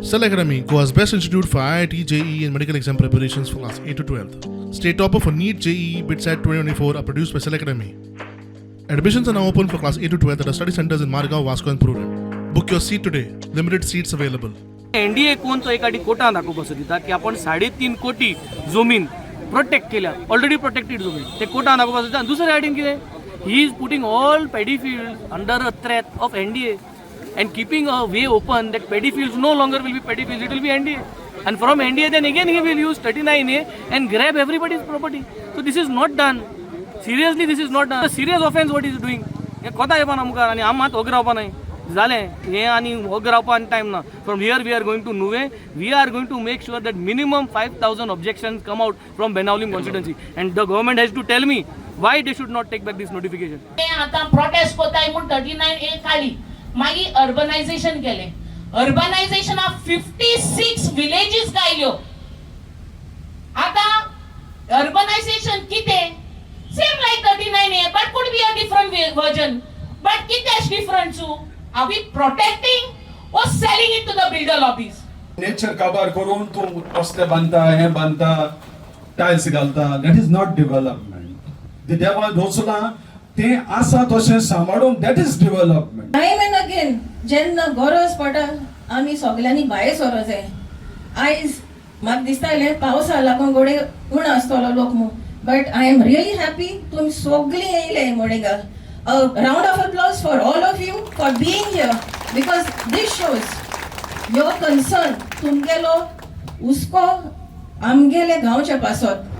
Cell Academy, Goa's best institute for IIT, JEE and medical exam preparations for class 8 to 12th. State topper for NEET, JEE, BITSAT 2024 are produced by Cell Academy. Admissions are now open for class 8 to 12th at our study centers in Margao, Vasco and Prudent. Book your seat today. Limited seats available. NDA कोण तो एखादी कोटा दाखव कसो दिता की आपण 3.5 कोटी जमीन प्रोटेक्ट केल्या ऑलरेडी प्रोटेक्टेड जमीन ते कोटा दाखव कसो दिता दुसरे सायडीन कितें he is putting all pedi field under a threat of NDA and keeping a way open that paddy fields no longer will be paddy fields, it will be NDA. And from NDA then again he will use 39A and grab everybody's property. So this is not done. Seriously, this is not done. A serious offense what he is doing. हे कोता येवपा ना मुखार आनी आम मात होग रावपा नाय जालें हे आनी होग रावपा आनी टायम ना. From here we are going to Nuve. We are going to make sure that minimum 5,000 objections come out from Benaulim constituency. And the government has to tell me why they should not take back this notification. आता protest कोताय म्हूण 39A काढली. मागी urbanisation केले. Urbanisation of 56 villages गायल्यो. आता urbanisation किते same like 39A but could be a different version. But कितेश different सु? Are we protecting or selling it to the builder lobbies? Nature काबार करून तू रस्ते बांधता हे बांधता टाइल्स घालता that is not development. The देवा दोसला ते आसा तशें सांबाळूंक that is development. Time end again जेन्ना गरज पडटा आमी सगळ्यांनी भायर सरो जाय. आयज म्हाका दिसतालें पावसा लागून गोडे उण आसतलो लोक म्हूण but I am really happy तुमी सगळीं येयले मोडेगाल. A round of applause for all of you for being here because this shows your concern तुमगेलो हुस्को आमगेले गांवच्या पासत